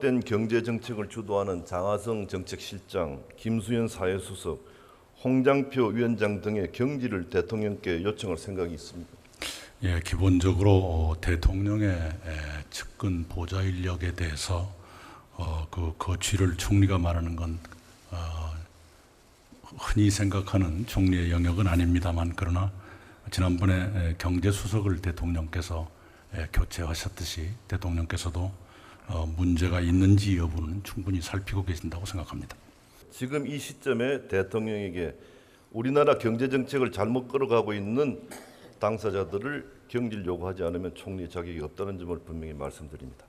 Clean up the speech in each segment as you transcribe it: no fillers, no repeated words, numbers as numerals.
된 경제 정책을 주도하는 장하성 정책실장, 김수현 사회수석, 홍장표 위원장 등의 경지를 대통령께 요청할 생각이 있습니다. 예, 기본적으로 대통령의 측근 보좌 인력에 대해서 그 거취를 총리가 말하는 건 흔히 생각하는 총리의 영역은 아닙니다만, 그러나 지난번에 경제수석을 대통령께서 교체하셨듯이 대통령께서도 문제가 있는지 여부는 충분히 살피고 계신다고 생각합니다. 지금 이 시점에 대통령에게 우리나라 경제정책을 잘못 끌어가고 있는 당사자들을 경질 요구하지 않으면 총리 자격이 없다는 점을 분명히 말씀드립니다.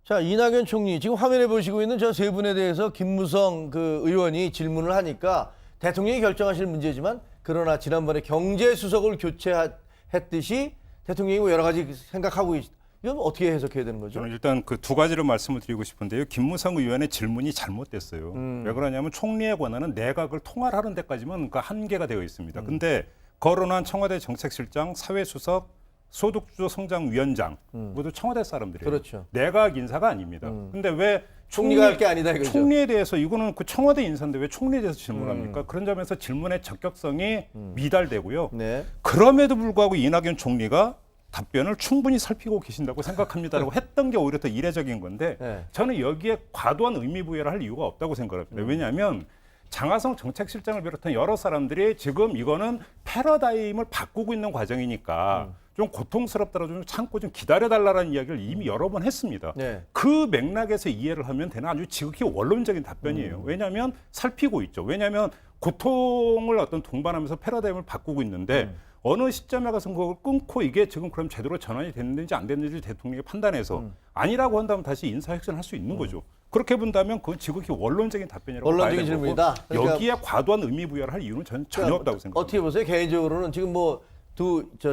자, 이낙연 총리 지금 화면에 보시고 있는 저 세 분에 대해서 김무성 의원이 질문을 하니까 대통령이 결정하실 문제지만, 그러나 지난번에 경제수석을 교체했듯이 대통령이 뭐 여러 가지 생각하고 이건 어떻게 해석해야 되는 거죠? 저는 일단 그 두 가지로 말씀을 드리고 싶은데요. 김무성 의원의 질문이 잘못됐어요. 왜 그러냐면 총리의 권한은 내각을 통할하는 데까지만 그 한계가 되어 있습니다. 근데 거론한 청와대 정책실장, 사회수석, 소득주도 성장위원장 모두 청와대 사람들이에요. 그렇죠. 내각 인사가 아닙니다. 근데 왜 총리가 할 게 아니다 이거죠. 총리에 대해서, 이거는 그 청와대 인사인데 왜 총리에 대해서 질문합니까? 그런 점에서 질문의 적격성이 미달되고요. 네. 그럼에도 불구하고 이낙연 총리가 답변을 충분히 살피고 계신다고 생각합니다라고 했던 게 오히려 더 이례적인 건데, 네. 저는 여기에 과도한 의미 부여를 할 이유가 없다고 생각합니다. 왜냐하면 장하성 정책실장을 비롯한 여러 사람들이 지금 이거는 패러다임을 바꾸고 있는 과정이니까 좀 고통스럽더라도 좀 참고 좀 기다려달라는 이야기를 이미 여러 번 했습니다. 네. 그 맥락에서 이해를 하면 되는 아주 지극히 원론적인 답변이에요. 왜냐하면 살피고 있죠. 왜냐하면 고통을 어떤 동반하면서 패러다임을 바꾸고 있는데 어느 시점에 가서 그걸 끊고 이게 지금 그럼 제대로 전환이 됐는지 안 됐는지 대통령이 판단해서 아니라고 한다면 다시 인사혁신할 수 있는 거죠. 그렇게 본다면 그건 지극히 원론적인 답변이라고 봐야 원론적인 되는 거고, 질문이다. 그러니까 여기에 과도한 의미 부여를 할 이유는 저는 전혀 없다고 생각합니다. 어떻게 보세요? 개인적으로는 지금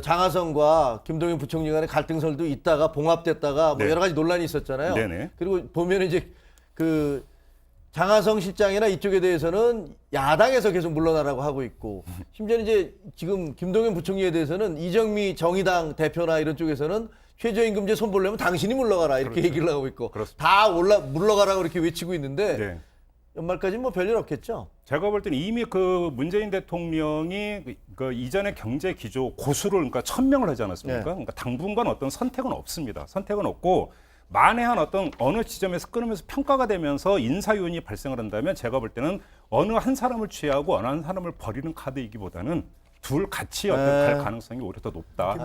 장하성과 김동연 부총리 간의 갈등설도 있다가 봉합됐다가 뭐 네. 여러 가지 논란이 있었잖아요. 네네. 그리고 보면 이제 장하성 실장이나 이쪽에 대해서는 야당에서 계속 물러나라고 하고 있고, 심지어 이제 지금 김동연 부총리에 대해서는 이정미 정의당 대표나 이런 쪽에서는 최저임금제 손보려면 당신이 물러가라 이렇게 그렇죠. 얘기를 하고 있고, 그렇습니다. 다 물러가라고 이렇게 외치고 있는데 네. 연말까지 뭐 별일 없겠죠. 제가 볼 때는 이미 그 문재인 대통령이 그 이전의 경제 기조 고수를 그러니까 천명을 하지 않았습니까? 네. 그러니까 당분간 어떤 선택은 없습니다. 선택은 없고, 만에 어떤 어느 지점에서 끊으면서 평가가 되면서 인사요인이 발생을 한다면 제가 볼 때는 어느 한 사람을 취하고 어느 한 사람을 버리는 카드이기보다는 둘 같이 어떤 갈 가능성이 오히려 더 높다.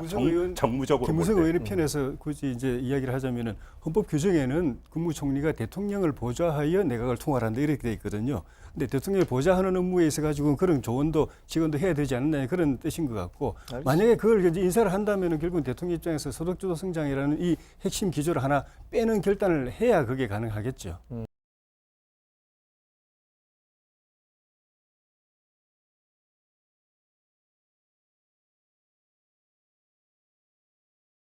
정무적으로. 김무성 의원의 편에서 굳이 이제 이야기를 하자면은 헌법 규정에는 국무총리가 대통령을 보좌하여 내각을 통할한다 이렇게 돼 있거든요. 근데 대통령을 보좌하는 업무에 있어 가지고 그런 조언도 지원도 해야 되지 않느냐 그런 뜻인 것 같고, 만약에 그걸 이제 인사를 한다면은 결국 대통령 입장에서 소득주도 성장이라는 이 핵심 기조를 하나 빼는 결단을 해야 그게 가능하겠죠.